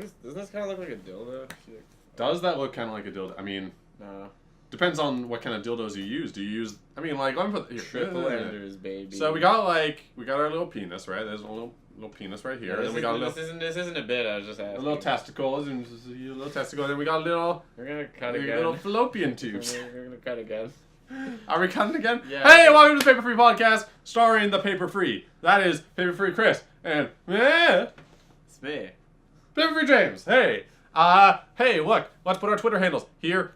Doesn't this kind of look like a dildo? Does that look kind of like a dildo? I mean, depends on what kind of dildos you use. Do you use? I mean, like, let me put here. Triple enders, baby. So we got our little penis, right? There's a little penis right here. Yeah, then we got this isn't a bit. I was just asking. A little testicle, and then we got a little. We're gonna cut again. Little fallopian tubes. We're gonna cut again. Are we cutting again? Yeah. Hey, welcome to the Paperfree Podcast, starring the Paperfree. That is Paperfree Chris and it's me. PaperFreeJames. Hey. Hey, look. Let's put our Twitter handles here.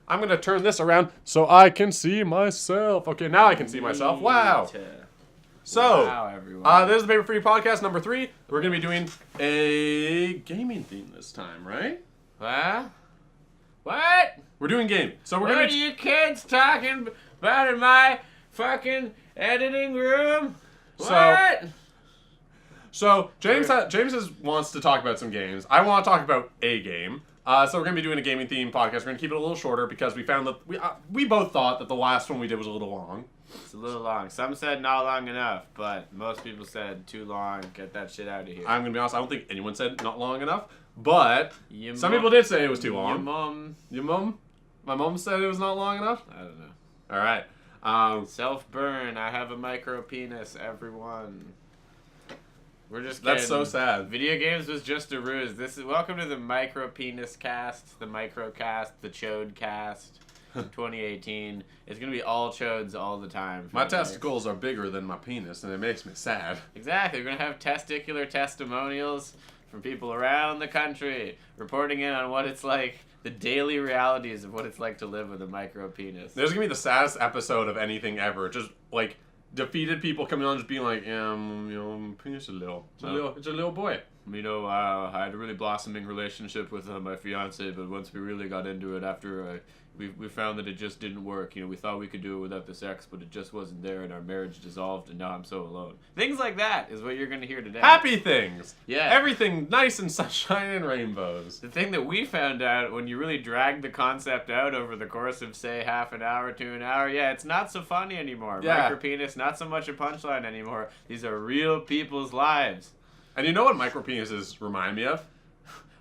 I'm gonna turn this around so I can see myself. Okay, now I can see myself. Wow. So, wow, everyone. This is the Paperfree Podcast number 3. We're gonna be doing a gaming theme this time, right? What? We're doing gaming. So we're what gonna. What are you kids talking about in my fucking editing room? What? So James wants to talk about some games. I want to talk about a game. So we're gonna be doing a gaming theme podcast. We're gonna keep it a little shorter because we found that we both thought that the last one we did was a little long. It's a little long. Some said not long enough, but most people said too long. Get that shit out of here. I'm gonna be honest. I don't think anyone said not long enough, but some people did say it was too long. Your mom? My mom said it was not long enough? I don't know. All right. Self-burn. I have a micro penis, everyone. We're just kidding. That's so sad. Video games was just a ruse. Welcome to the micro penis cast, the micro cast, the chode cast, 2018. It's gonna be all chodes all the time. My testicles are bigger than my penis, and it makes me sad. Exactly. We're gonna have testicular testimonials from people around the country reporting in on what it's like, the daily realities of what it's like to live with a micro penis. There's gonna be the saddest episode of anything ever. Just like defeated people coming on, just being like, my penis is little. It's a little boy. I had a really blossoming relationship with my fiance, but once we really got into it, after we found that it just didn't work. We thought we could do it without the sex, but it just wasn't there, and our marriage dissolved, and now I'm so alone. Things like that is what you're going to hear today. Happy things. Yeah. Everything nice and sunshine and rainbows. The thing that we found out when you really drag the concept out over the course of, say, half an hour to an hour, it's not so funny anymore. Yeah. Micropenis, not so much a punchline anymore. These are real people's lives. And you know what micropenises remind me of?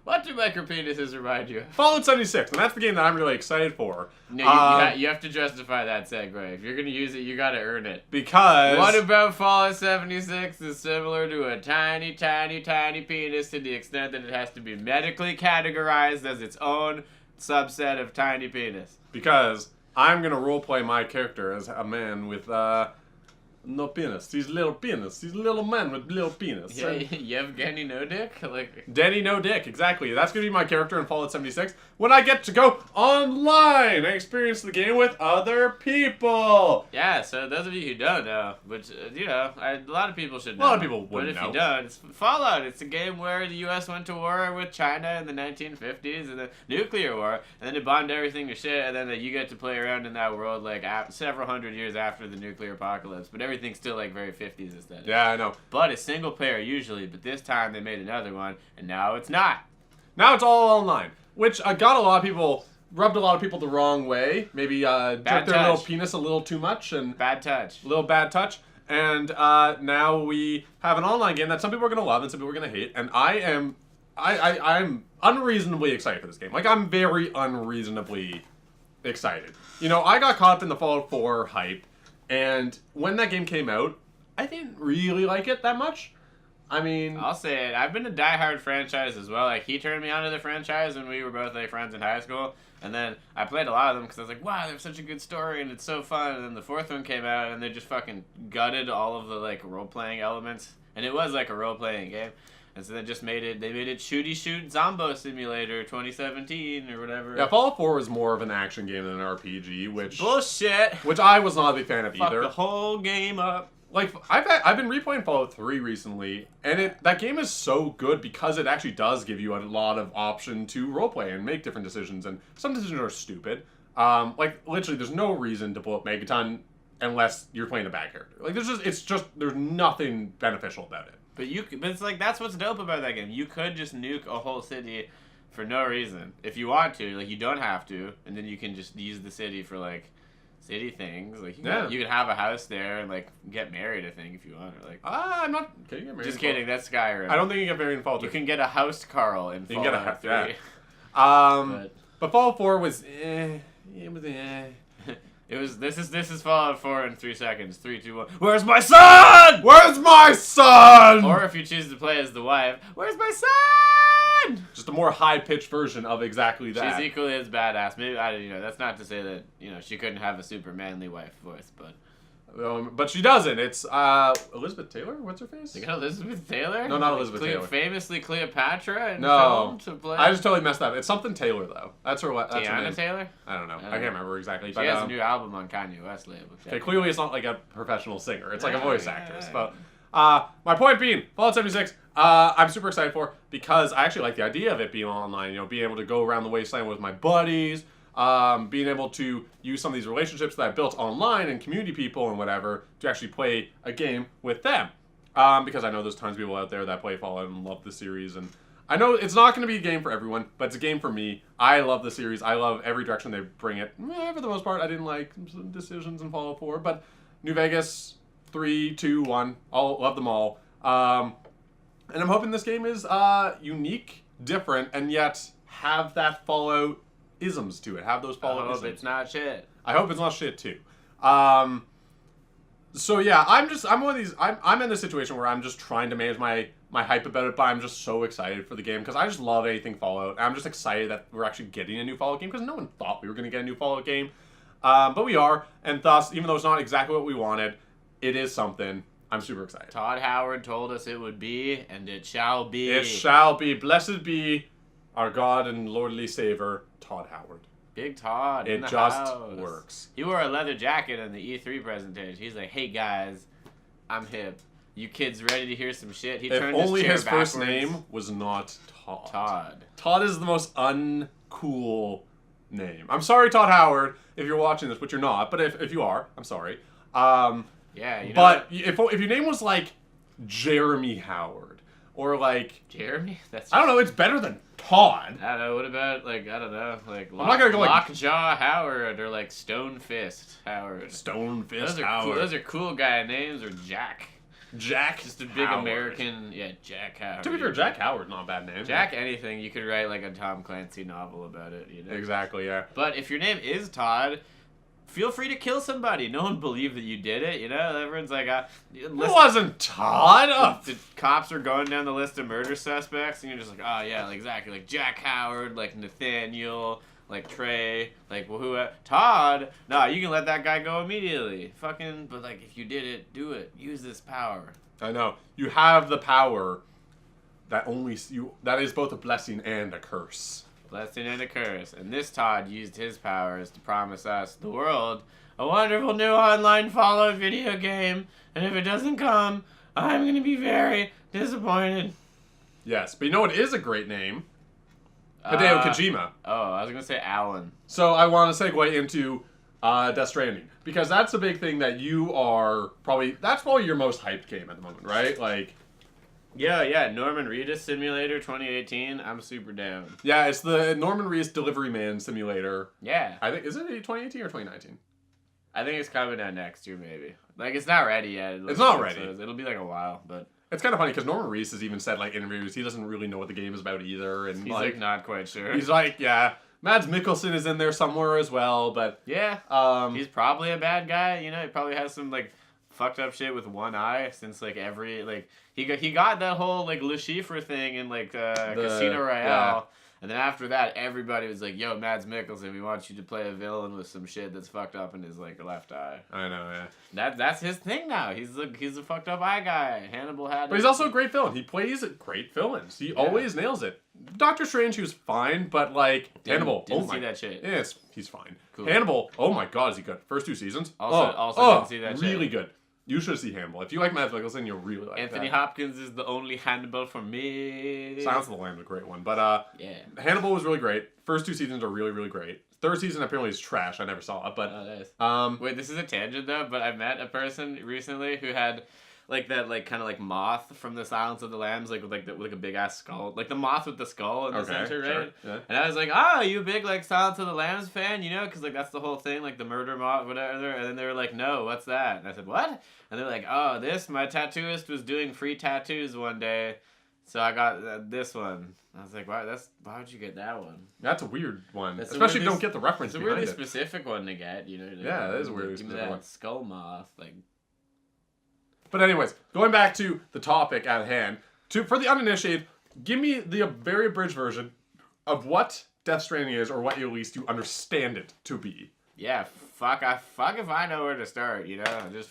What do micropenises remind you of? Fallout 76, and that's the game that I'm really excited for. No, you have to justify that segue. If you're going to use it, you got to earn it. Because... What about Fallout 76 is similar to a tiny, tiny, tiny penis to the extent that it has to be medically categorized as its own subset of tiny penis? Because I'm going to roleplay my character as a man with, no penis. He's little penis. He's a little man with little penis. Yeah, Yevgeny No Dick? Denny No Dick, exactly. That's going to be my character in Fallout 76 when I get to go online and experience the game with other people. Yeah, so those of you who don't know, which, a lot of people should know. A lot of people wouldn't know. But if you don't, it's Fallout. It's a game where the U.S. went to war with China in the 1950s, and the nuclear war, and then it bombed everything to shit, and then you get to play around in that world several hundred years after the nuclear apocalypse. But everything's still very 50s aesthetic. Yeah, I know. But it's single player usually, but this time they made another one, and now it's not. Now it's all online, which rubbed a lot of people the wrong way. Maybe jerked their little penis a little too much. And bad touch. A little bad touch. And now we have an online game that some people are going to love and some people are going to hate. And I'm unreasonably excited for this game. I'm very unreasonably excited. I got caught up in the Fallout 4 hype. And when that game came out, I didn't really like it that much. I mean... I'll say it. I've been a diehard franchise as well. He turned me onto the franchise when we were both friends in high school. And then I played a lot of them because I was like, wow, they have such a good story and it's so fun. And then the fourth one came out and they just fucking gutted all of the role-playing elements. And it was a role-playing game. And so they made it Shooty Shoot Zombo Simulator 2017 or whatever. Yeah, Fallout 4 was more of an action game than an RPG, which... Bullshit! Which I was not a big fan of Fuck either. the whole game up. I've been replaying Fallout 3 recently, and that game is so good because it actually does give you a lot of option to roleplay and make different decisions, and some decisions are stupid. Literally, there's no reason to blow up Megaton unless you're playing a bad character. There's nothing beneficial about it. But it's that's what's dope about that game. You could just nuke a whole city for no reason. If you want to, you don't have to, and then you can just use the city for city things. Like you can have a house there and like get married. I think if you want. Or, like I'm not. Can you get married? Just kidding. That's Skyrim. I don't think you get married in Fallout 3. You can get a house, Carl, in Fallout 3. Yeah. But Fallout 4 was. It was. It was. This is Fallout 4 in 3 seconds. 3, 2, 1. Where's my son? Where's my son? Or if you choose to play as the wife, where's my son? Just a more high-pitched version of exactly that. She's equally as badass. Maybe that's not to say that she couldn't have a super manly wife voice, but she doesn't. It's Elizabeth Taylor. What's her face? You got Elizabeth Taylor? No, not Elizabeth Taylor. Famously Cleopatra in film to play. I just totally messed up. It's something Taylor though. That's her. That's Tiana her name. Taylor? I don't know. I can't remember exactly. She has a new album on Kanye West label. Okay, clearly it's not like a professional singer. It's like a voice actress. But my point being, Fallout 76. I'm super excited for because I actually like the idea of it being online. Being able to go around the wasteland with my buddies. Being able to use some of these relationships that I built online and community people and whatever to actually play a game with them. Because I know there's tons of people out there that play Fallout and love the series. And I know it's not going to be a game for everyone, but it's a game for me. I love the series. I love every direction they bring it. For the most part, I didn't like some decisions in Fallout 4, but New Vegas, 3, 2, 1, love them all. And I'm hoping this game is unique, different, and yet have that Fallout isms to it. Have those Fallout isms. I hope it's not shit. I hope it's not shit too. So yeah, I'm one of these. I'm in this situation where I'm just trying to manage my hype about it, but I'm just so excited for the game because I just love anything Fallout. I'm just excited that we're actually getting a new Fallout game because no one thought we were going to get a new Fallout game, but we are, and thus, even though it's not exactly what we wanted, it is something. I'm super excited. Todd Howard told us it would be, and it shall be. It shall be. Blessed be our God and Lordly Savior, Todd Howard. Big Todd. It just works. He wore a leather jacket in the E3 presentation. He's like, "Hey guys, I'm hip. You kids ready to hear some shit?" He turned his chair backwards. First name was not Todd. Todd is the most uncool name. I'm sorry, Todd Howard, if you're watching this, which you're not. But if you are, I'm sorry. Yeah. But if your name was like Jeremy Howard or like Jeremy, I don't know. It's better than Todd. I don't know. What about like I'm not gonna go Lockjaw Howard or like Stonefist Howard. Stonefist Howard. Those are cool guy names. Or Jack. Just a big Howard. American. Yeah, Jack Howard. To be fair, Jack Howard, not a bad name. Jack anything. You could write like a Tom Clancy novel about it. Exactly. Yeah. But if your name is Todd, feel free to kill somebody. No one believed that you did it. Everyone's like, it wasn't Todd. The cops are going down the list of murder suspects, and you're just like, oh yeah, like exactly, like Jack Howard, like Nathaniel, like Trey, like who? Todd. No, you can let that guy go immediately. But like if you did it, do it. Use this power. I know you have the power that only you. That is both a blessing and a curse. Blessing and a curse. And this Todd used his powers to promise us, the world, a wonderful new online Fallout video game. And if it doesn't come, I'm going to be very disappointed. Yes, but you know what is a great name? Hideo Kojima. Oh, I was going to say Alan. So I want to segue into Death Stranding. Because that's the big thing that that's probably your most hyped game at the moment, right? Like... Yeah, Norman Reedus Simulator 2018. I'm super down. Yeah, it's the Norman Reedus Delivery Man Simulator. Yeah. I think, is it 2018 or 2019? I think it's coming out next year, maybe. Like, it's not ready yet. It's not ready. So it'll be like a while, but... It's kind of funny, because Norman Reedus has even said, like, interviews, he doesn't really know what the game is about either, and he's, like not quite sure. He's like, yeah, Mads Mikkelsen is in there somewhere as well, but... Yeah, he's probably a bad guy, he probably has some, like... fucked up shit with one eye since like he got that whole like Le Chiffre thing in like Casino Royale, and then after that everybody was like, yo, Mads Mikkelsen, we want you to play a villain with some shit that's fucked up in his like left eye. I know, yeah. That's his thing now. He's a fucked up eye guy. Hannibal had. But he's also a great villain. He plays great villains. He always nails it. Doctor Strange, he was fine, but like Hannibal, didn't see that shit. Yes, he's fine. Cool. Hannibal, oh my god, is he good? First 2 seasons. Also didn't see that shit. Really good. You should see Hannibal. If you like Mads Mikkelsen, you'll really like Anthony Hopkins is the only Hannibal for me. Silence of the Lambs is a great one. But Hannibal was really great. First 2 seasons are really, really great. Third season apparently is trash. I never saw it. But nice. Wait, this is a tangent though, but I met a person recently who had like that, like kind of like moth from the Silence of the Lambs, like with a big ass skull, like the moth with the skull in the center, right? Sure. Yeah. And I was like, oh, you a big like Silence of the Lambs fan, you know? Because like that's the whole thing, like the murder moth, whatever. And then they were like, no, what's that? And I said, what? And they're like, oh, my tattooist was doing free tattoos one day, so I got this one. I was like, why would you get that one? That's a weird one, especially if you don't get the reference. It's a really specific one to get, you know. Yeah, that is a really specific one. Skull moth, like. But anyways, going back to the topic at hand, for the uninitiated, give me the very abridged version of what Death Stranding is, or what at least you understand it to be. Yeah, fuck if I know where to start, you know? Just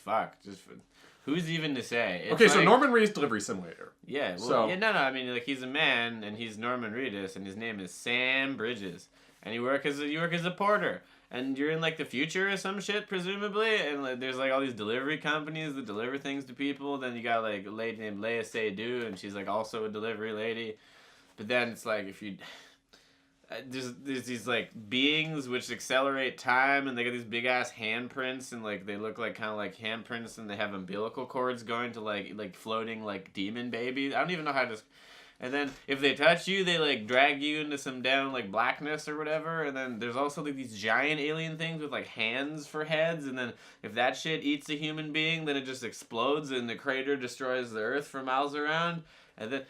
who's even to say? Okay, so Norman Reedus Delivery Simulator. Yeah, well, I mean, like, he's a man, and he's Norman Reedus, and his name is Sam Bridges, and you work as a porter. And you're in, like, the future or some shit, presumably, and like, there's, like, all these delivery companies that deliver things to people. Then you got, like, a lady named Leia Seydoux, and she's, like, also a delivery lady. But then it's, like, if you... There's these, like, beings which accelerate time, and they got these big-ass handprints, and, like, they look like kind of like handprints, and they have umbilical cords going to, like floating, like, demon babies. I don't even know how to... And then if they touch you, they like drag you into some down like blackness or whatever. And then there's also like these giant alien things with like hands for heads. And then if that shit eats a human being, then it just explodes and the crater destroys the earth for miles around. And then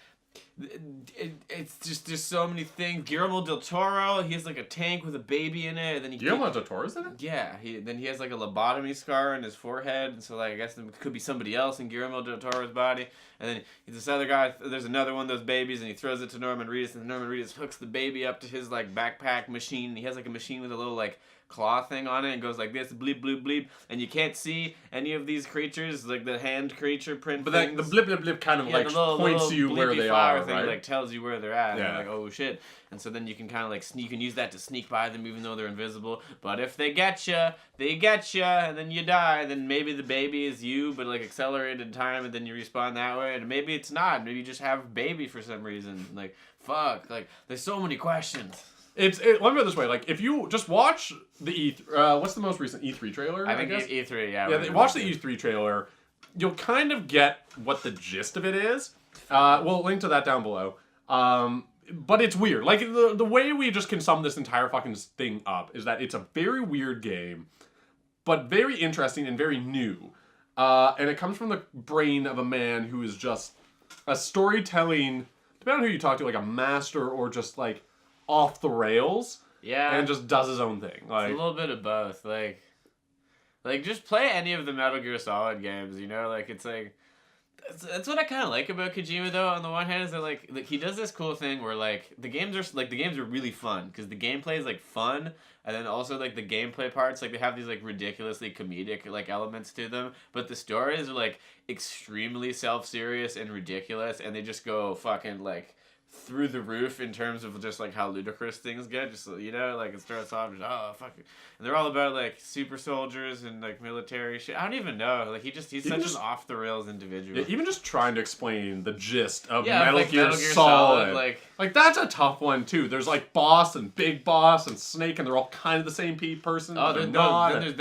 it's just there's so many things. Guillermo del Toro, he has like a tank with a baby in it. And then Guillermo del Toro's in it? Yeah, he has like a lobotomy scar on his forehead, and so like I guess it could be somebody else in Guillermo del Toro's body. And then this other guy, there's another one of those babies, and he throws it to Norman Reedus, and Norman Reedus hooks the baby up to his like backpack machine. And he has like a machine with a little like claw thing on it, and goes like this, bleep bleep bleep, and you can't see any of these creatures, like the hand creature print. But then the blip blip blip kind of like points to you where they are, thing, right? Like tells you where they're at. Yeah. And like, oh shit. And so then you can kind of like you can use that to sneak by them even though they're invisible. But if they get you, and then you die. Then maybe the baby is you, but like accelerated time, and then you respawn that way. And maybe it's not. Maybe you just have a baby for some reason. Like fuck. Like there's so many questions. Let me put it this way: like, if you just watch the what's the most recent E3 trailer? I think E3. Yeah. Yeah. Watch the E3 trailer. You'll kind of get what the gist of it is. We'll link to that down below. But it's weird. Like the way we just can sum this entire fucking thing up is that it's a very weird game, but very interesting and very new. And it comes from the brain of a man who is just a storytelling, depending on who you talk to, like a master or just like off the rails. Yeah. And just does his own thing. Like it's a little bit of both. Like just play any of the Metal Gear Solid games, you know? Like it's like that's what I kind of like about Kojima though. On the one hand, is that like he does this cool thing where like the games are really fun because the gameplay is like fun, and then also like the gameplay parts, like they have these like ridiculously comedic like elements to them, but the stories are like extremely self-serious and ridiculous, and they just go fucking like through the roof in terms of just like how ludicrous things get. Just, you know, like it starts off just fuck it. And they're all about like super soldiers and like military shit. I don't even know. Like he's such an off the rails individual. Yeah, even just trying to explain the gist of Metal Gear Solid. Like that's a tough one too. There's like Boss and Big Boss and Snake, and they're all kind of the same person. Oh, then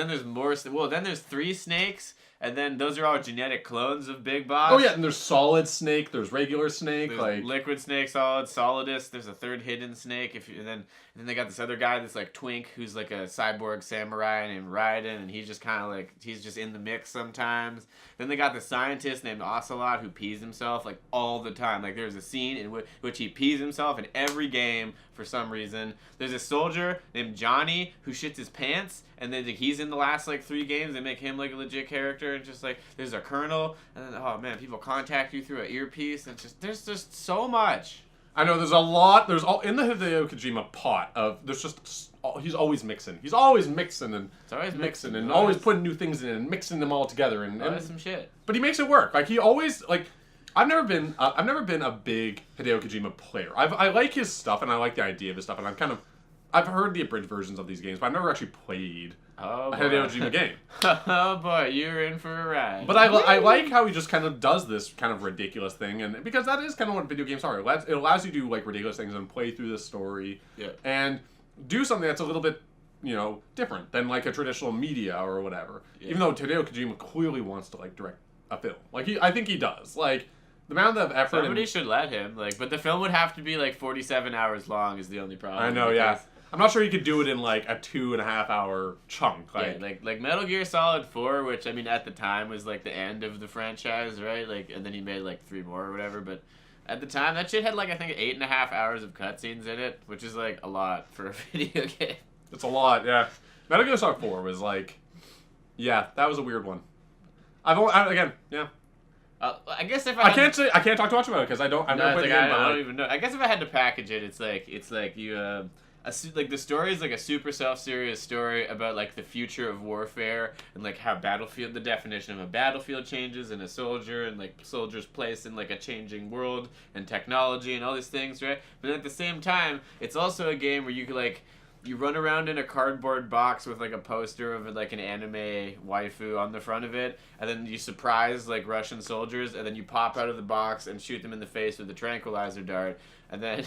there's more. Well, then there's 3 Snakes. And then those are all genetic clones of Big Boss. Oh yeah, and there's Solid Snake, there's regular Snake, there's like Liquid Snake, Solidus. There's a 3rd hidden Snake. And then they got this other guy that's like Twink, who's like a cyborg samurai named Raiden, and he's just kind of like he's just in the mix sometimes. Then they got the scientist named Ocelot who pees himself like all the time. Like there's a scene in which he pees himself in every game for some reason. There's a soldier named Johnny who shits his pants, and then he's in the last like 3 games. They make him like a legit character, and just like there's a colonel, and then oh man, people contact you through an earpiece, and there's just so much. I know there's a lot. There's all in the Hideo Kojima pot of there's just he's always mixing. He's always mixing and mixing and always putting new things in and mixing them all together and some shit. But he makes it work. Like he always like. I've never been a big Hideo Kojima player. I like his stuff and I like the idea of his stuff, and I've heard the abridged versions of these games, but I've never actually played a Hideo Kojima game. Oh boy, you're in for a ride. But I like how he just kind of does this kind of ridiculous thing, and because that is kind of what video games are. It allows you to do like ridiculous things and play through the story, and do something that's a little bit, you know, different than like a traditional media or whatever. Yeah. Even though Hideo Kojima clearly wants to like direct a film. Like I think he does. Like the amount of effort. Somebody should let him. Like, but the film would have to be like 47 hours long. Is the only problem. I know. Yeah. I'm not sure you could do it in like a 2.5 hour chunk. Like, yeah, like Metal Gear Solid 4, which I mean at the time was like the end of the franchise, right? Like, and then he made like 3 more or whatever. But at the time, that shit had like I think 8.5 hours of cutscenes in it, which is like a lot for a video game. It's a lot, yeah. Metal Gear Solid 4 was like, yeah, that was a weird one. Again, yeah. I guess if I can't talk too much about it because I've never played the game. I don't even know. I guess if I had to package it, it's like you like the story is like a super self-serious story about like the future of warfare and like how the definition of a battlefield changes and a soldier and like soldiers' place in like a changing world and technology and all these things, right? But at the same time, it's also a game where you run around in a cardboard box with like a poster of like an anime waifu on the front of it, and then you surprise like Russian soldiers, and then you pop out of the box and shoot them in the face with a tranquilizer dart, and then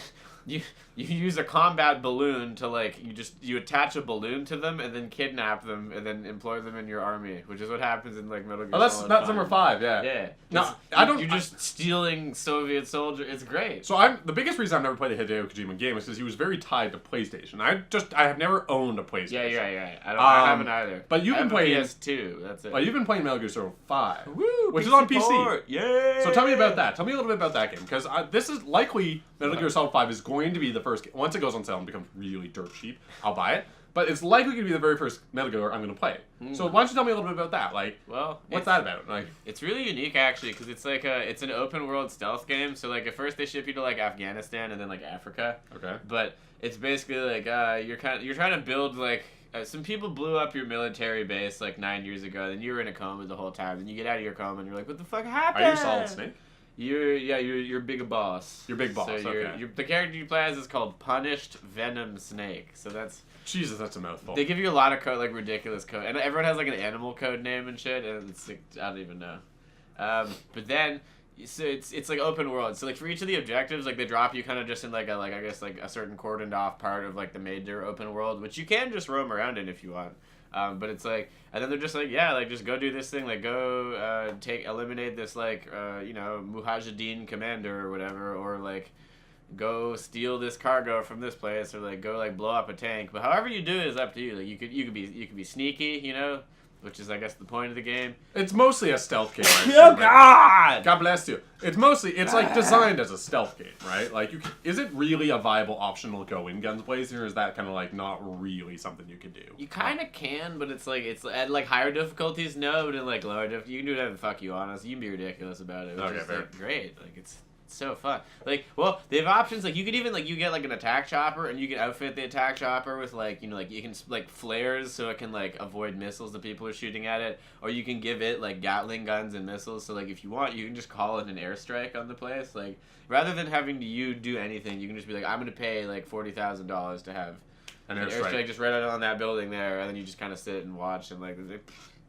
you use a combat balloon to like you attach a balloon to them and then kidnap them and then employ them in your army, which is what happens in like Metal Gear. Oh, that's number 5, yeah. Yeah. No, You're just stealing Soviet soldiers. It's great. So the biggest reason I've never played a Hideo Kojima game is because he was very tied to PlayStation. I have never owned a PlayStation. Yeah, you're right. I haven't either. But you've been playing PS2. That's it. But you've been playing Metal Gear Solid 5, Woo, which PC is on PC. port. Yeah. So tell me about that. Tell me a little bit about that game, because this is likely Metal Gear Solid 5 is going to be the first game. Once it goes on sale and becomes really dirt cheap, I'll buy it. But it's likely going to be the very first Metal Gear I'm going to play. So why don't you tell me a little bit about that? Like, what's that about? Like, it's really unique actually, because it's like it's an open world stealth game. So like at first they ship you to like Afghanistan and then like Africa. Okay. But it's basically like you're trying to build like. Some people blew up your military base like 9 years ago, then you were in a coma the whole time. Then you get out of your coma and you're like, what the fuck happened? Are you Solid Snake? You're Big Boss. You're Big Boss, so okay. The character you play as is called Punished Venom Snake. So that's... Jesus, that's a mouthful. They give you a lot of code, like ridiculous code. And everyone has like an animal code name and shit, and it's like, I don't even know. But then... So it's like open world. So like for each of the objectives, like they drop you kind of just in like a certain cordoned off part of like the major open world, which you can just roam around in if you want. But it's like, and then they're just like, yeah, like just go do this thing, like go eliminate this like Mujahideen commander or whatever, or like go steal this cargo from this place, or like go like blow up a tank. But however you do it is up to you. Like you could be sneaky, which is, I guess, the point of the game. It's mostly a stealth game. Oh, God! God bless you. It's like designed as a stealth game, right? Like, is it really a viable option to go in guns blazing, or is that kind of like not really something you can do? You kind of can, but it's at like higher difficulties, no, but in like lower difficulties, you can do whatever the fuck you want. You can be ridiculous about it. Which is like, great. Like, it's so fun. Like, well, they have options. Like, you could even you get like an attack chopper, and you can outfit the attack chopper with you can like flares, so it can like avoid missiles that people are shooting at it, or you can give it like Gatling guns and missiles. So like if you want, you can just call in an airstrike on the place. Like rather than having to do anything, you can just be like, I'm gonna pay like $40,000 to have an airstrike just right out on that building there, and then you just kind of sit and watch and like.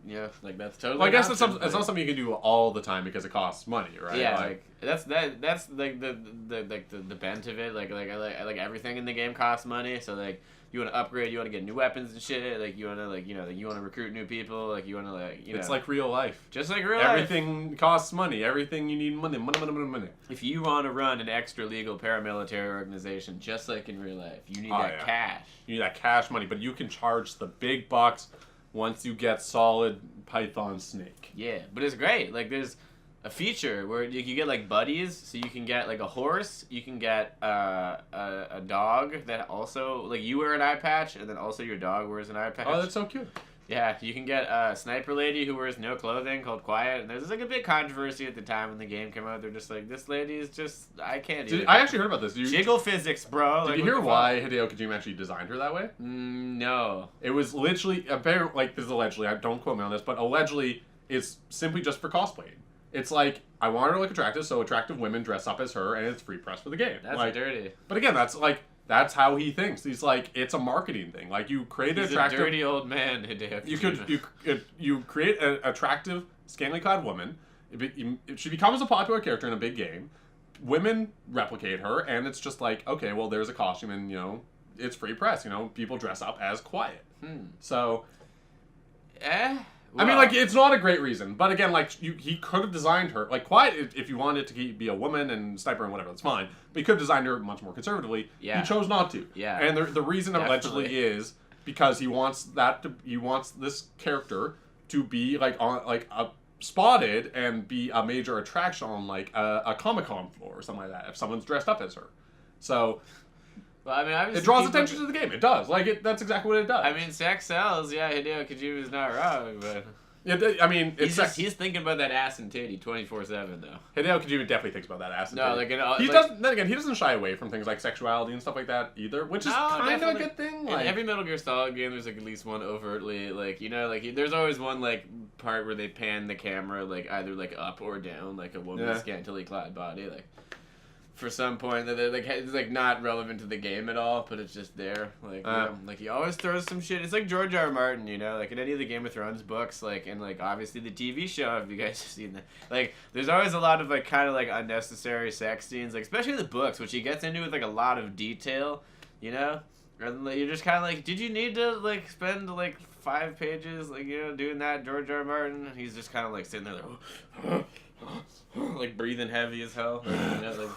Yeah, like that's totally. Well, I guess it's not something you can do all the time because it costs money, right? Yeah, like that's like the bent of it. Like everything in the game costs money. So like you want to upgrade, you want to get new weapons and shit. Like you want to you want to recruit new people. Like you want to It's like real life. Just like real life. Everything costs money. Everything you need money. If you want to run an extra legal paramilitary organization, just like in real life, you need cash. You need that cash money, but you can charge the big bucks. Once you get solid Python Snake. Yeah, but it's great. Like, there's a feature where you can get, like, buddies. So you can get, like, a horse. You can get a dog that also... Like, you wear an eye patch, and then also your dog wears an eye patch. Oh, that's so cute. Yeah, you can get a sniper lady who wears no clothing called Quiet. And there's, like, a big controversy at the time when the game came out. They're just like, this lady is just... I can't do it. I actually heard about this. Jiggle physics, bro. Did you hear why Hideo Kojima actually designed her that way? No. It was literally... this is allegedly. Don't quote me on this, but allegedly, it's simply just for cosplaying. It's like, I want her to look attractive, so attractive women dress up as her, and it's free press for the game. That's dirty. But again, that's how he thinks. He's like, it's a marketing thing. Like, you create an attractive... He's a dirty old man, Hideo. You create an attractive, scantily clad woman. She becomes a popular character in a big game. Women replicate her, and it's just like, okay, well, there's a costume, and, it's free press. People dress up as Quiet. So... I mean, like, it's not a great reason, but again, like, he could have designed her, like, Quiet, if you wanted it to be a woman and Sniper and whatever, that's fine, but he could have designed her much more conservatively. Yeah. He chose not to. Yeah. And the reason allegedly is because he wants this character to be, like, spotted and be a major attraction on, like, a Comic-Con floor or something like that, if someone's dressed up as her. So... Well, I mean, it draws attention to the game. It does. Like, that's exactly what it does. I mean, sex sells. Yeah, Hideo Kojima's not wrong, but... Yeah, I mean, he's thinking about that ass and titty 24/7, though. Hideo Kojima definitely thinks about that ass and titty. He doesn't shy away from things like sexuality and stuff like that either, which is kind of a good thing. Like, in every Metal Gear Solid game, there's, like, at least one overtly, like, you know, like, there's always one, like, part where they pan the camera, like, either, like, up or down, like a woman's scantily clad body, like... For some point, that like it's like not relevant to the game at all, but it's just there. Like, you know, like he always throws some shit. It's like George R. R. Martin, you know, like in any of the Game of Thrones books, like and like obviously the TV show. If you guys have seen that, like there's always a lot of like kind of like unnecessary sex scenes, like especially the books, which he gets into with like a lot of detail, you know. And like, you're just kind of like, did you need to like spend like 5 pages, like you know, doing that, George R. R. Martin? He's just kind of like sitting there like. Like breathing heavy as hell. You know, like,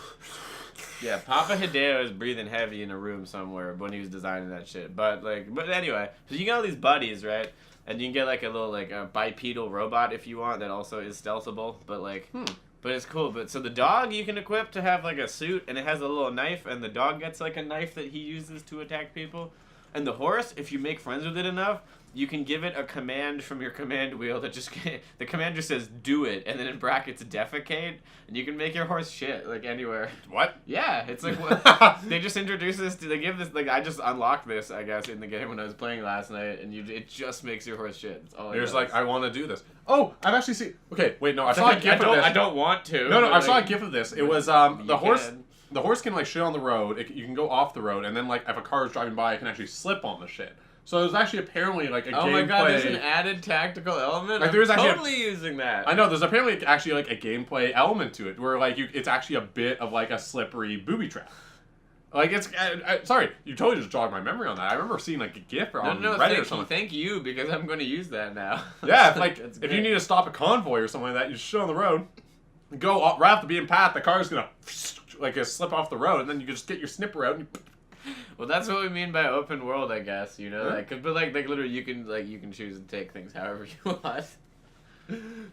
yeah, Papa Hideo is breathing heavy in a room somewhere when he was designing that shit. But anyway, so you get all these buddies, right? And you can get like a little like a bipedal robot if you want that also is stealthable. But like, but it's cool. But so the dog you can equip to have like a suit and it has a little knife and the dog gets like a knife that he uses to attack people. And the horse, if you make friends with it enough, you can give it a command from your command wheel that just the command just says do it and then in brackets defecate and you can make your horse shit like anywhere. What? Yeah, it's like they just introduce this. They give this like I just unlocked this I guess in the game when I was playing last night and it just makes your horse shit. That's all. You're just like I want to do this. Oh, I've actually seen. Okay, wait, no, I saw a gif of this. I don't want to. No, I saw a gif of this. It was the horse. The horse can like shit on the road. You can go off the road and then like if a car is driving by, it can actually slip on the shit. So there's actually apparently like a gameplay. Oh my god, there's an added tactical element. Like there's actually totally using that. I know there's apparently actually like a gameplay element to it where like it's actually a bit of like a slippery booby trap. Like it's sorry, you totally just jogged my memory on that. I remember seeing like a GIF on Reddit or something. Thank you because I'm going to use that now. Yeah, like if you need to stop a convoy or something like that, you just shit on the road, go right off the beaten path. The car's gonna like slip off the road, and then you can just get your snipper out and. Well, that's what we mean by open world, I guess. You know, like, but like literally, you can choose to take things however you want.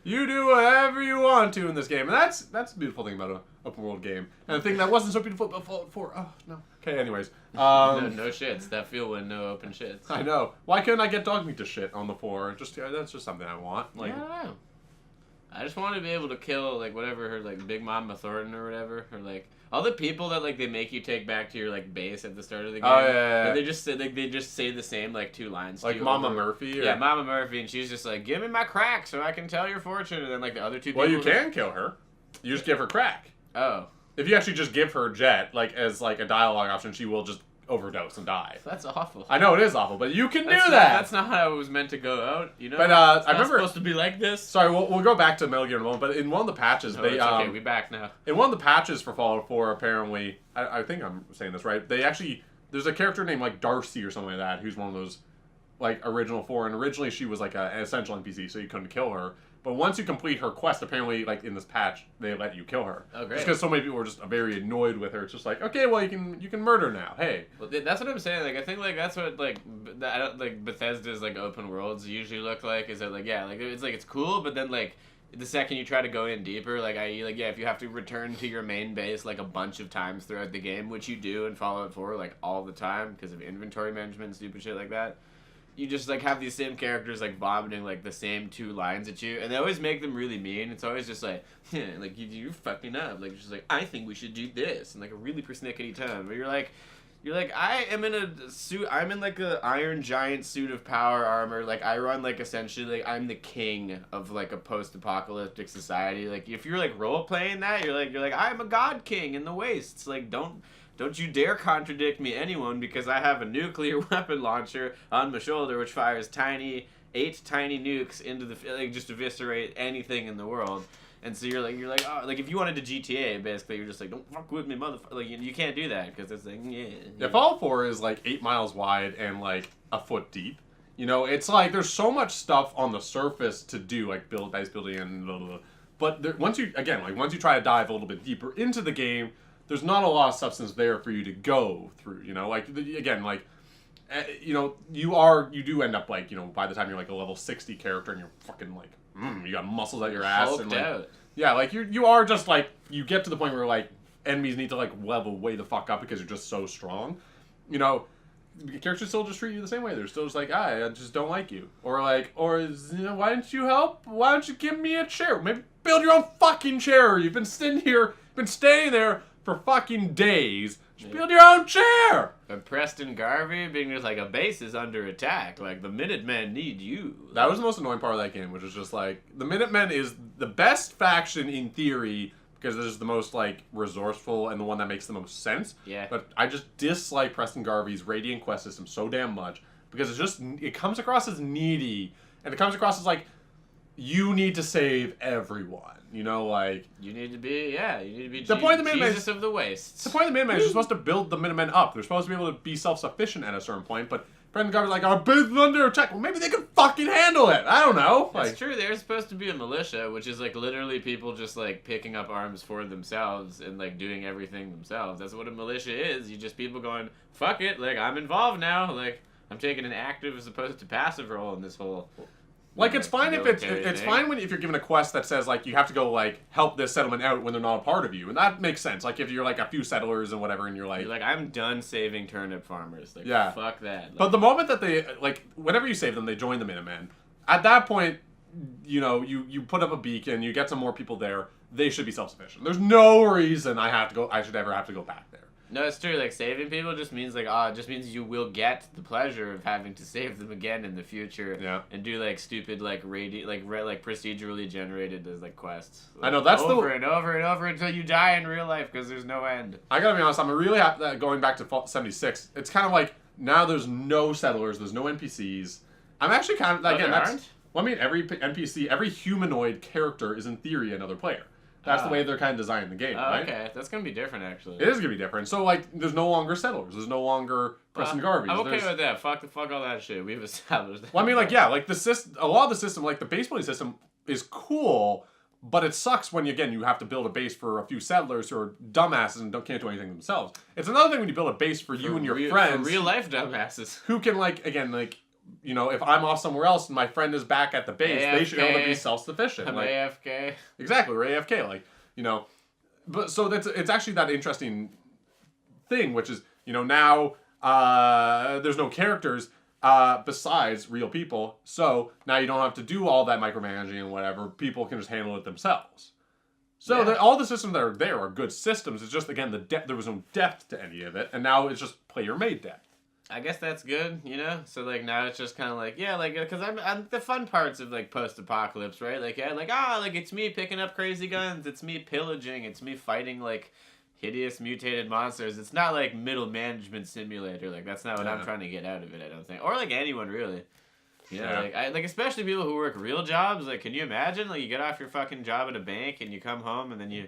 You do whatever you want to in this game, and that's the beautiful thing about an open world game. And the thing that wasn't so beautiful about Fallout 4. Oh no. Okay, anyways. No shits. That feel when no open shits. I know. Why couldn't I get dog meat to shit on the floor? That's just something I want. Like, yeah, I don't know. I just want to be able to kill like whatever her like Big Mama Thornton or whatever, or like all the people that like they make you take back to your like base at the start of the game. Oh yeah. They just say the same like 2 lines. Like Mama Murphy. Or... Yeah, Mama Murphy, and she's just like, give me my crack so I can tell your fortune, and then like the other 2 people. Well, you can kill her. You just give her crack. Oh. If you actually just give her jet like as like a dialogue option, she will just overdose and die. That's awful. I know it is awful, but you can do that. That's not how it was meant to go out, you know. But I remember supposed to be like this. Sorry, we'll go back to Metal Gear in a moment. But in one of the patches, it's okay. We back now. In one of the patches for Fallout 4, apparently, I think I'm saying this right. They actually there's a character named like Darcy or something like that, who's one of those like original 4. And originally she was like an essential NPC, so you couldn't kill her. But once you complete her quest, apparently, like in this patch, they let you kill her. Oh, great! Just because so many people were just very annoyed with her. It's just like, okay, well, you can murder now. Hey. Well, that's what I'm saying. Like, I think like that's what like Bethesda's like open worlds usually look like. Is that like it's cool, but then like the second you try to go in deeper, like if you have to return to your main base like a bunch of times throughout the game, which you do in Fallout 4 like all the time because of inventory management and stupid shit like that. You just, like, have these same characters, like, vomiting, like, the same 2 lines at you. And they always make them really mean. It's always just like, like, you're fucking up. Like, it's just like, I think we should do this. In, like, a really persnickety tone. But you're like, I am in a suit. I'm in, like, a Iron Giant suit of power armor. Like, I run, like, essentially, like, I'm the king of, like, a post-apocalyptic society. Like, if you're, like, role-playing that, you're like, I'm a god king in the wastes. Like, Don't you dare contradict me, anyone, because I have a nuclear weapon launcher on my shoulder which fires 8 tiny nukes into the like just eviscerate anything in the world. And so you're like oh, like if you wanted to GTA, basically you're just like, don't fuck with me, motherfucker. Like you can't do that because it's like yeah. Fallout 4 is like 8 miles wide and like a foot deep. You know, it's like there's so much stuff on the surface to do, like dice building and blah, blah, blah. But once you try to dive a little bit deeper into the game, there's not a lot of substance there for you to go through. You know, like again, like you know, you do end up like, you know, by the time you're like a level 60 character and you're fucking like, you got muscles out your ass Hulked and like, out. yeah, like you are just like, you get to the point where like enemies need to like level way the fuck up because you're just so strong. You know, characters still just treat you the same way. They're still just like, I just don't like you, or like, you know, why don't you help? Why don't you give me a chair? Maybe build your own fucking chair. You've been staying there for fucking days. Just build your own chair. But Preston Garvey being just like, a base is under attack. Like, the Minutemen need you. That was the most annoying part of that game, which was just like, the Minutemen is the best faction in theory because it's the most like resourceful and the one that makes the most sense. Yeah. But I just dislike Preston Garvey's Radiant Quest system so damn much because it comes across as needy and it comes across as like, you need to save everyone. You know, like... You need to be the point of the Minutemen Jesus of the Wastes. The point of the Minutemen is you're supposed to build the Minutemen up. They're supposed to be able to be self-sufficient at a certain point, but Preston Garvey's like, our base is under attack. Well, maybe they can fucking handle it. I don't know. That's like, true. They're supposed to be a militia, which is like literally people just like picking up arms for themselves and like doing everything themselves. That's what a militia is. You just people going, fuck it, like I'm involved now. Like I'm taking an active as opposed to passive role in this whole... Like, it's fine if it's fine if you're given a quest that says, like, you have to go, like, help this settlement out when they're not a part of you. And that makes sense. Like, if you're, like, a few settlers and whatever, and you're like... I'm done saving turnip farmers. Like, yeah. Fuck that. Like, but the moment that they, like, whenever you save them, they join the Minutemen. At that point, you know, you put up a beacon, you get some more people there, they should be self-sufficient. There's no reason I should ever have to go back there. No, it's true. Like, saving people just means, like, it just means you will get the pleasure of having to save them again in the future. Yeah. And do, like, stupid, like, procedurally generated, like, quests. Like, I know, that's over and over and over until you die in real life, because there's no end. I gotta be honest, I'm really happy that going back to Fallout 76, it's kind of like, now there's no settlers, there's no NPCs. I'm actually kind of, again, well, I mean, every NPC, every humanoid character is in theory another player. That's the way they're kind of designing the game, right? Okay. That's going to be different, actually. It is going to be different. So, like, there's no longer settlers. There's no longer Preston Garvey. I'm okay with that. Fuck all that shit. We've established that. Well, I mean, like, yeah, like, a lot of the system, like, the base building system is cool, but it sucks when, again, you have to build a base for a few settlers who are dumbasses and can't do anything themselves. It's another thing when you build a base for you and your friends. For real-life dumbasses. Who can, like, again, like... You know, if I'm off somewhere else and my friend is back at the base, AFK. they should be able to be self-sufficient. I'm like, AFK. Exactly, we're AFK. Like, you know, but so it's actually that interesting thing, which is, you know, now there's no characters besides real people, so now you don't have to do all that micromanaging and whatever. People can just handle it themselves. So all the systems that are there are good systems. It's just, again, there was no depth to any of it, and now it's just player-made depth. I guess that's good, you know? So, like, now it's just kind of like, yeah, like, because I'm the fun parts of, like, post-apocalypse, right? Like, yeah, like, like, it's me picking up crazy guns, it's me pillaging, it's me fighting, like, hideous mutated monsters. It's not, like, middle management simulator. Like, that's not what I'm trying to get out of it, I don't think. Or, like, anyone, really. You know, like, especially people who work real jobs. Like, can you imagine? Like, you get off your fucking job at a bank, and you come home, and then you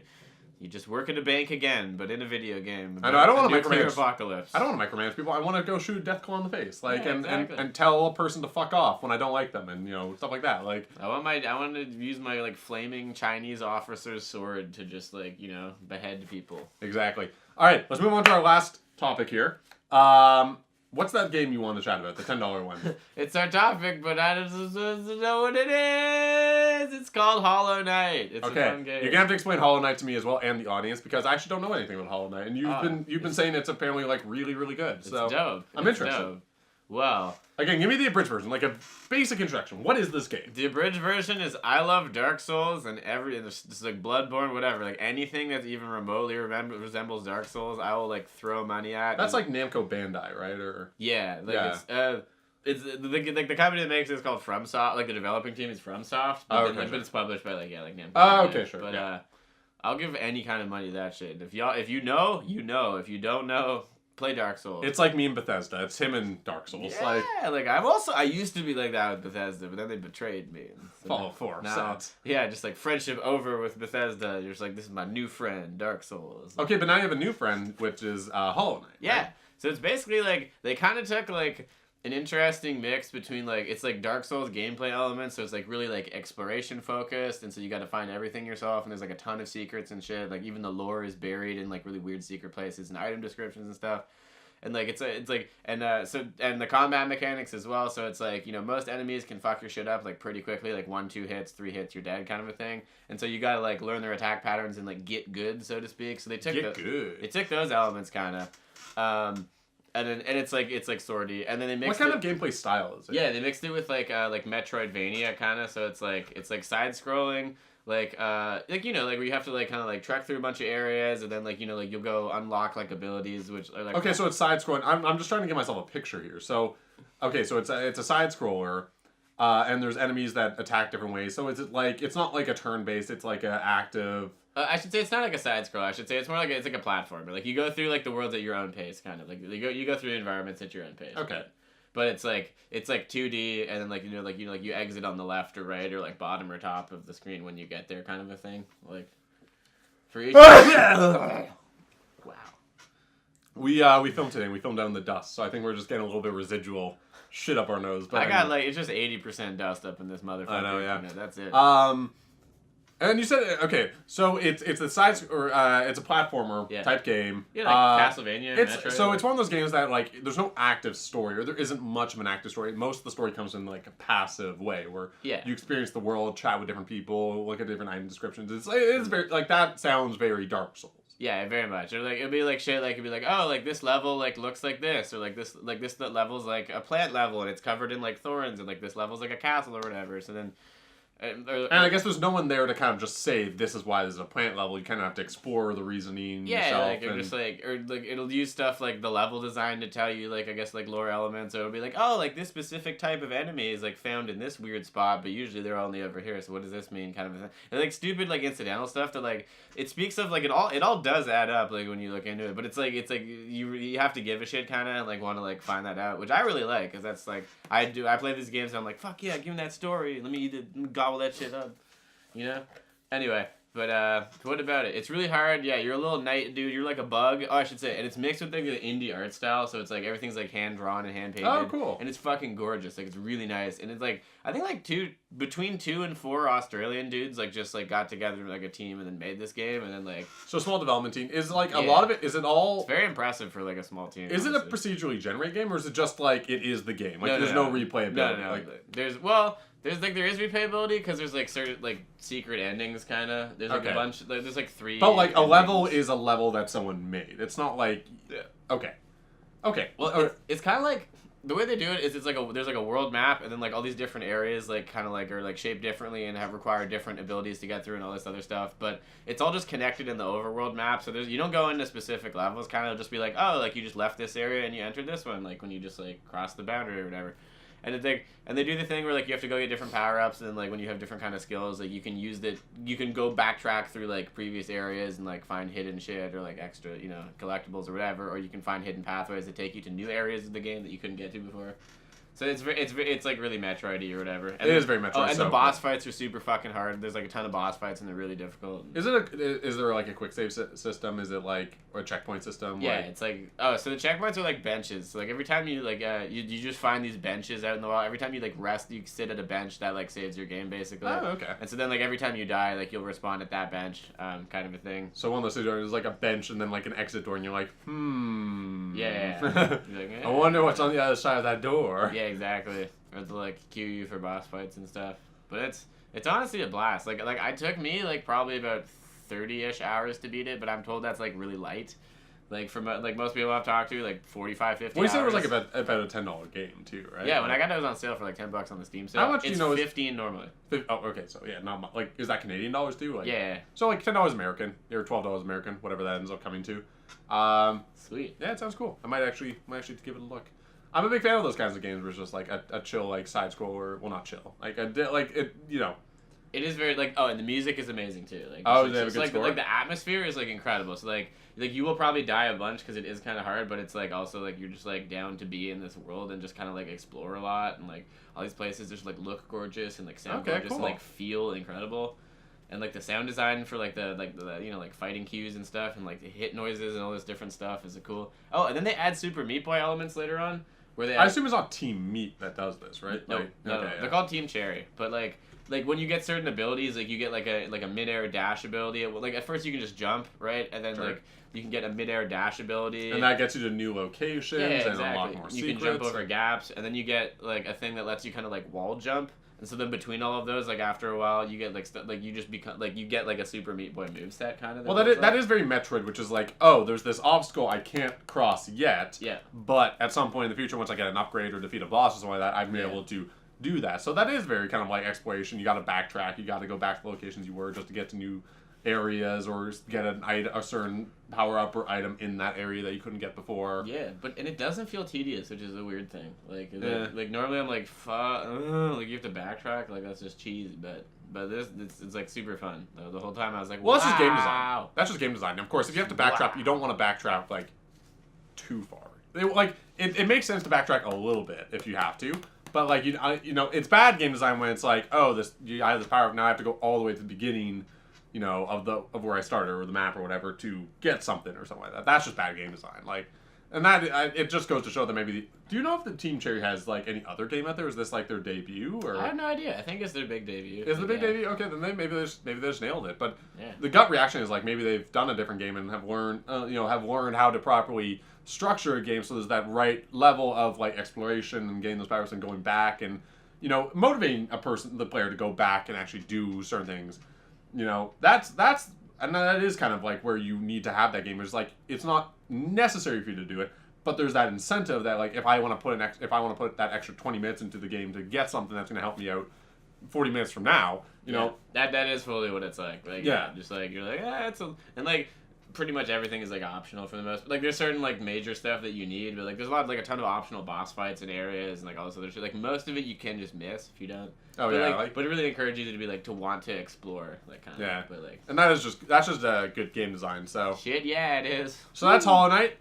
just work at a bank again, but in a video game. I know. I don't want to micromanage. Apocalypse. I don't want to micromanage people. I want to go shoot a death claw in the face, like, exactly. and tell a person to fuck off when I don't like them, and you know, stuff like that. Like, I want to use my like flaming Chinese officer's sword to just like, you know, behead people. Exactly. All right, let's move on to our last topic here. What's that game you want to chat about? The $10 one. It's our topic, but I don't know what it is. It's called Hollow Knight. It's a fun game. You're gonna have to explain Hollow Knight to me as well and the audience because I actually don't know anything about Hollow Knight, and you've been saying it's apparently like really really good. It's so dope. I'm interested. Dope. Well, again, give me the abridged version, like a basic introduction. What is this game? The abridged version is I love Dark Souls and it's like Bloodborne, whatever. Like anything that even remotely resembles Dark Souls, I will like throw money at. That's like Namco Bandai, right? Or yeah, like it's the company that makes it is called FromSoft. Like the developing team is FromSoft, but it's published by like Namco. Oh, okay, sure. But I'll give any kind of money to that shit. If you know, you know. If you don't know, play Dark Souls. It's like me and Bethesda. It's him and Dark Souls. Yeah, like I used to be like that with Bethesda, but then they betrayed me. So Fallout 4. Sad. Yeah, just like friendship over with Bethesda. You're just like, this is my new friend, Dark Souls. Okay, but now you have a new friend, which is Hollow Knight. Yeah. Right? So it's basically like they kind of took like an interesting mix between like it's like Dark Souls gameplay elements, so it's like really like exploration focused, and so you got to find everything yourself, and there's like a ton of secrets and shit. Like even the lore is buried in like really weird secret places and item descriptions and stuff. And like it's like and the combat mechanics as well. So it's like, you know, most enemies can fuck your shit up like pretty quickly, like 1, 2 hits, 3 hits, you're dead kind of a thing. And so you gotta like learn their attack patterns and like get good, so to speak. So they took they took those elements kind of, and it's like swordy, and then they mixed. What kind of gameplay style is it? Yeah, they mixed it with like Metroidvania kind of. So it's like side scrolling. Like you know, like where you have to like kind of like trek through a bunch of areas, and then like, you know, like you'll go unlock like abilities which are like. Okay, so it's side scrolling. I'm just trying to get myself a picture here. So, okay, so it's a side scroller, and there's enemies that attack different ways. So is it like, it's not like a turn based. It's like a active. I should say it's not like a side scroll. I should say it's more like it's like a platformer. Like you go through like the worlds at your own pace, kind of like you go through the environments at your own pace. Okay. But it's like 2D, and then like you exit on the left or right or like bottom or top of the screen when you get there, kind of a thing. Like for each. Wow. We filmed today. We filmed down in the dust, so I think we're just getting a little bit of residual shit up our nose. But I got like it's just 80% dust up in this motherfucker. I know, yeah. That's it. And you said, okay, so it's a side or it's a platformer type game. Yeah, like Castlevania. Metroid. So it's one of those games that like there's no active story, or there isn't much of an active story. Most of the story comes in like a passive way, where you experience the world, chat with different people, look at different item descriptions. It's very like that sounds very Dark Souls. Yeah, very much. Or like it'd be like shit. Like it'd be like, oh, like this level like looks like this, or like this level's like a plant level and it's covered in like thorns, and like this level's like a castle or whatever. So then. And I guess there's no one there to kind of just say this is why this is a plant level. You kind of have to explore the reasoning yourself. Like just like, or like it'll use stuff like the level design to tell you like, I guess like lore elements. So it'll be like, oh, like this specific type of enemy is like found in this weird spot, but usually they're only over here. So what does this mean? Kind of a thing. And like stupid like incidental stuff that like it speaks of like it all does add up like when you look into it. But it's like you have to give a shit kind of and like want to like find that out, which I really like, because that's like I play these games and I'm like, fuck yeah, give me that story. Let me gobble that shit up, you know. Anyway, but what about it? It's really hard. Yeah, you're a little knight dude. You're like a bug. Oh, I should say, and it's mixed with like the indie art style. So it's like everything's like hand drawn and hand painted. Oh, cool. And it's fucking gorgeous. Like it's really nice. And it's like I think like between 2 and 4 Australian dudes like just like got together like a team and then made this game, and then like so small development team is like a lot of it. Is it all? It's very impressive for like a small team. Is honestly. It a procedurally generated game, or is it just like it is the game? Like there's no replayability. No. Like, there is replayability because there's like certain like secret endings kind of. There's like a bunch. Like, there's like 3. But like a level is a level that someone made. It's not like okay. Well, it's kind of like the way they do it is it's like there's like a world map, and then like all these different areas like kind of like are like shaped differently and have required different abilities to get through and all this other stuff. But it's all just connected in the overworld map. So you don't go into specific levels. Kind of just be like, oh, like you just left this area and you entered this one, like when you just like crossed the boundary or whatever. And they do the thing where like you have to go get different power ups, and then like when you have different kind of skills, like you can go backtrack through like previous areas and like find hidden shit or like extra, you know, collectibles or whatever, or you can find hidden pathways that take you to new areas of the game that you couldn't get to before. So it's like really Metroid-y or whatever. And it is very Metroid. Oh, and the boss fights are super fucking hard. There's like a ton of boss fights and they're really difficult. Is there like a quick save system? Is it like a checkpoint system? Yeah, it's like so the checkpoints are like benches. So like every time you like you just find these benches out in the wild. Every time you like rest, you sit at a bench that like saves your game basically. Oh, okay. And so then like every time you die, like you'll respawn at that bench, kind of a thing. So one of those things is like a bench and then like an exit door, and you're like, Yeah. You're like, I wonder what's on the other side of that door. Yeah, exactly. Or to like queue you for boss fights and stuff. But it's honestly a blast. Like I took me like probably about 30-ish hours to beat it, but I'm told that's like really light. Like from like most people I've talked to, like 45, 50 Well, you hours. said it was like about a $10 game too, right? Yeah, when I got it, it was on sale for like $10 on the Steam sale. How much it's do you know? $15 normally. Oh, okay. So yeah, not much. Like, is that Canadian dollars too? Like, yeah. So like $10 American, or $12 American, whatever that ends up coming to. Sweet. Yeah, it sounds cool. I might actually give it a look. I'm a big fan of those kinds of games where it's just like a chill like side scroller. Well, not chill. Like it, you know. It is very like and the music is amazing too. Like they have a good like score? like the atmosphere is like incredible. So like you will probably die a bunch because it is kind of hard, but it's like also like you're just like down to be in this world and just kind of like explore a lot, and like all these places just like look gorgeous and like sound gorgeous and like feel incredible. And like the sound design for like the you know like fighting cues and stuff and like the hit noises and all this different stuff is cool. Oh, and then they add Super Meat Boy elements later on. where they. I assume it's not Team Meat that does this, right? No, like, no, okay, no. yeah. They're called Team Cherry, but like when you get certain abilities, like you get like a mid-air dash ability. Like at first you can just jump, right, and then Sure. like you can get a mid-air dash ability, and that gets you to new locations and unlock more you secrets. can jump over gaps, and then you get like a thing that lets you kind of like wall jump. And so then between all of those, like after a while, you get like you just become like you get like a Super Meat Boy moveset kind of. Well, that is very Metroid, which is like, oh, there's this obstacle I can't cross yet. Yeah. But at some point in the future, once I get an upgrade or defeat a boss or something like that, I've been able to do that. So that is very kind of like exploration. You got to backtrack. You got to go back to the locations you were just to get to new areas or get a certain power up or item in that area that you couldn't get before. Yeah, and it doesn't feel tedious, which is a weird thing. Like normally I'm like, like you have to backtrack, like that's just cheese. But this it's like super fun. The whole time I was like, well, wow. that's just game design. That's just game design. And of course, if you have to backtrack, you don't want to backtrack like too far. It makes sense to backtrack a little bit if you have to. But like you know, it's bad game design when it's like, oh, I have this power up, now I have to go all the way to the beginning, you know, of where I started or the map or whatever to get something or something like that. That's just bad game design. Like, and that it just goes to show that maybe. Do you know if the Team Cherry has like any other game out there? Is this like their debut or? I have no idea. I think it's their big debut. Is it the big debut? Okay, then maybe they just nailed it. But yeah. The gut reaction is like maybe they've done a different game and have learned how to properly structure a game so there's that right level of like exploration and getting those powers and going back and motivating the player to go back and actually do certain things. That's and that is kind of like where you need to have that game. It's like it's not necessary for you to do it, but there's that incentive that like if I want to put that extra 20 minutes into the game to get something that's going to help me out 40 minutes from now, that is fully what it's like. Like just like you're like and like pretty much everything is like optional for the most. Like there's certain like major stuff that you need, but like there's a ton of optional boss fights and areas and like all this other shit. Like most of it you can just miss if you don't. Oh, but but it really encourages you to be like to want to explore like kind of. Yeah. But like. And that's just a good game design. So. Shit, yeah, it is. So that's Hollow Knight.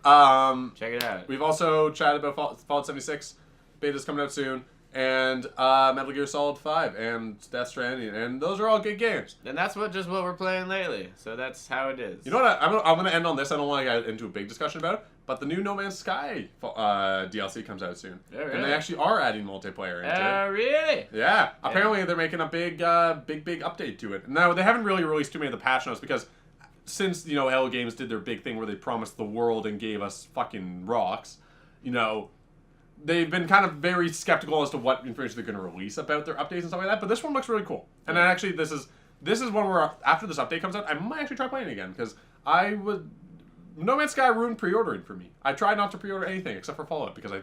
Check it out. We've also chatted about Fallout 76. Beta's coming out soon. And Metal Gear Solid 5 and Death Stranding, and those are all good games. And that's what we're playing lately. So that's how it is. You know what? I'm going to end on this. I don't want to get into a big discussion about it, but the new No Man's Sky DLC comes out soon. Oh, really? And they actually are adding multiplayer into it. Oh, really? Yeah. Apparently they're making a big update to it. Now, they haven't really released too many of the patch notes because since, Hello Games did their big thing where they promised the world and gave us fucking rocks, they've been kind of very skeptical as to what information they're going to release about their updates and stuff like that. But this one looks really cool. And then actually, this is one where after this update comes out, I might actually try playing it again because No Man's Sky ruined pre-ordering for me. I tried not to pre-order anything except for Fallout because I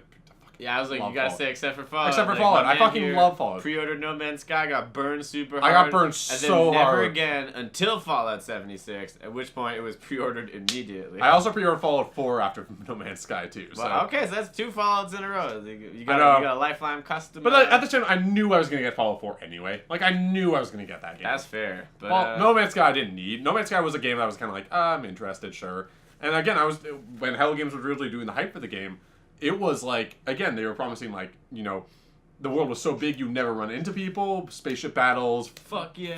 I was like, you gotta say except for Fallout. Except for Fallout. I fucking love Fallout. Pre-ordered No Man's Sky, got burned super hard. I got burned so hard. And then never again until Fallout 76, at which point it was pre-ordered immediately. I also pre-ordered Fallout 4 after No Man's Sky too. So. Well, okay, so that's 2 Fallouts in a row. You got a lifeline custom. But at the time, I knew I was going to get Fallout 4 anyway. Like, I knew I was going to get that game. That's fair. But, No Man's Sky I didn't need. No Man's Sky was a game that I was kind of like, I'm interested, sure. And again, when Hello Games was really doing the hype for the game, it was like, again, they were promising like, the world was so big you never run into people, spaceship battles, fucking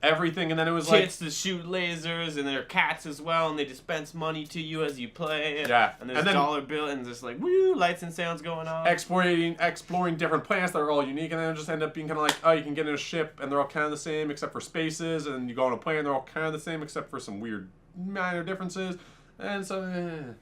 everything, and then it was like kids to shoot lasers, and there are cats as well, and they dispense money to you as you play. Yeah, and there's dollar bill, and just like woo, lights and sounds going on. Exploring different planets that are all unique, and then it just end up being kind of like, oh, you can get in a ship, and they're all kind of the same except for spaces, and you go on a plane, they're all kind of the same except for some weird minor differences, and so.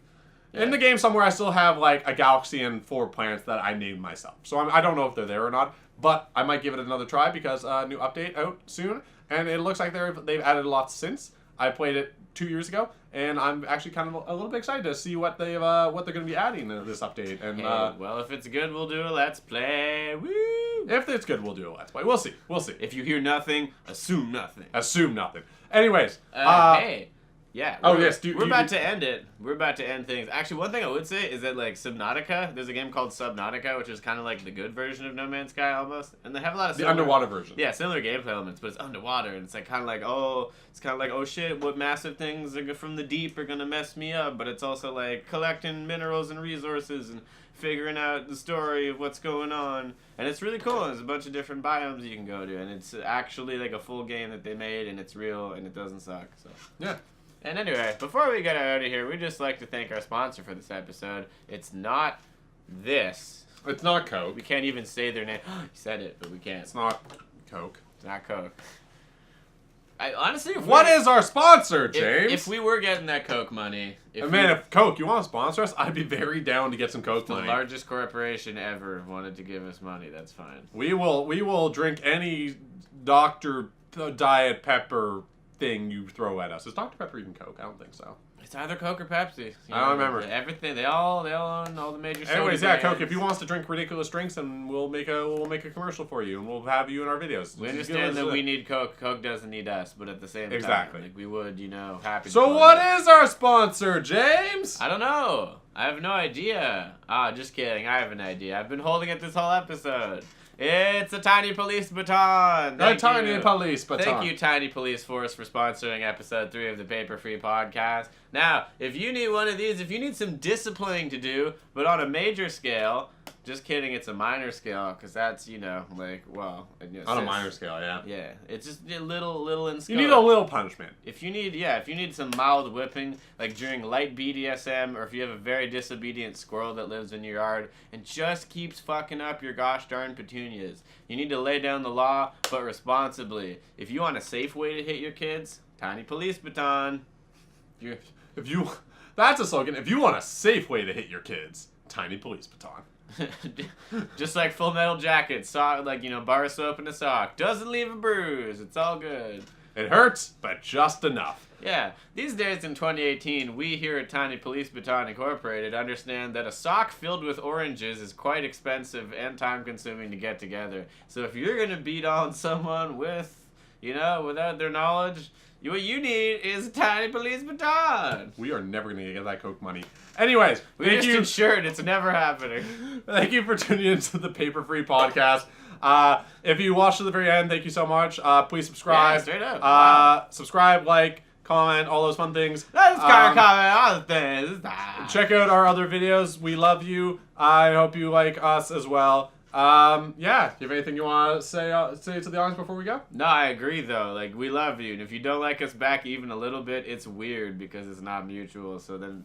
In the game somewhere, I still have like a galaxy and 4 planets that I named myself. So I don't know if they're there or not, but I might give it another try because a new update out soon, and it looks like they've added a lot since. I played it 2 years ago, and I'm actually kind of a little bit excited to see what they're going to be adding in this update. And well, if it's good, we'll do a let's play. Woo! If it's good, we'll do a let's play. We'll see. If you hear nothing, assume nothing. Assume nothing. Anyways, hey. Yeah. We're about to end it. We're about to end things. Actually, one thing I would say is that like Subnautica, there's a game called Subnautica, which is kind of like the good version of No Man's Sky almost, and they have a lot of the underwater version. Yeah, similar gameplay elements, but it's underwater, and it's like kind of like oh shit, what massive things from the deep are gonna mess me up, but it's also like collecting minerals and resources and figuring out the story of what's going on, and it's really cool. There's a bunch of different biomes you can go to, and it's actually like a full game that they made, and it's real, and it doesn't suck. So yeah. And anyway, before we get out of here, we'd just like to thank our sponsor for this episode. It's not this. It's not Coke. We can't even say their name. You said it, but we can't. It's not Coke. It's not Coke. Honestly, what is our sponsor, James? If we were getting that Coke money... if Coke, you want to sponsor us, I'd be very down to get some Coke money. The largest corporation ever wanted to give us money. That's fine. We will drink any Dr. Diet Pepper thing you throw at us. Is Dr. Pepper even Coke? I don't think so. It's either Coke or Pepsi. I don't remember. Everything. They all own all the major soda Anyways, yeah, brands. Coke, if you want us to drink ridiculous drinks, then we'll make a commercial for you, and we'll have you in our videos. We understand that we need Coke. Coke doesn't need us, but at the same time, like we would, happy. So what is our sponsor, James? I don't know. I have no idea. Just kidding. I have an idea. I've been holding it this whole episode. It's a tiny police baton. Tiny police baton. Thank you, Tiny Police Force, for sponsoring episode 3 of the Paperfree Podcast. Now, if you need one of these, if you need some disciplining to do, but on a major scale, just kidding, it's a minor scale, because that's, on a minor scale, yeah. Yeah, it's just a little in scope. You need a little punishment. If you need some mild whipping, like during light BDSM, or if you have a very disobedient squirrel that lives in your yard and just keeps fucking up your gosh darn petunias, you need to lay down the law, but responsibly. If you want a safe way to hit your kids, tiny police baton. That's a slogan. If you want a safe way to hit your kids, tiny police baton. Just like Full Metal Jacket, bar soap in a sock. Doesn't leave a bruise. It's all good. It hurts, but just enough. Yeah. These days in 2018, we here at Tiny Police Baton Incorporated understand that a sock filled with oranges is quite expensive and time-consuming to get together. So if you're going to beat on someone without their knowledge, what you need is a tiny police baton. We are never going to get that Coke money. Anyways, we just ensured it's never happening. Thank you for tuning into the Paperfree Podcast. If you watched to the very end, thank you so much. Please subscribe. Yeah, straight up. Wow. Subscribe, like, comment, all those fun things. Comment all the things. Check out our other videos. We love you. I hope you like us as well. Do you have anything you want to say to the audience before we go? No, I agree though. We love you, and if you don't like us back even a little bit, it's weird because it's not mutual. So then,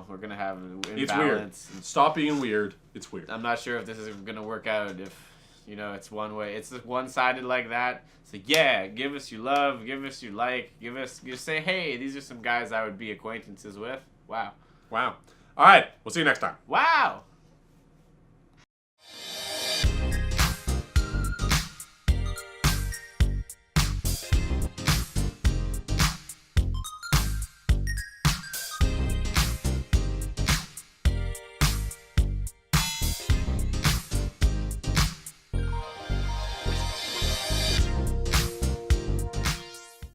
we're gonna have an imbalance. It's weird. Stop being weird. It's weird. I'm not sure if this is gonna work out. If it's one way, it's just one-sided like that. So yeah, give us your love, give us your like, just say, hey, these are some guys I would be acquaintances with. Wow. All right, we'll see you next time. Wow.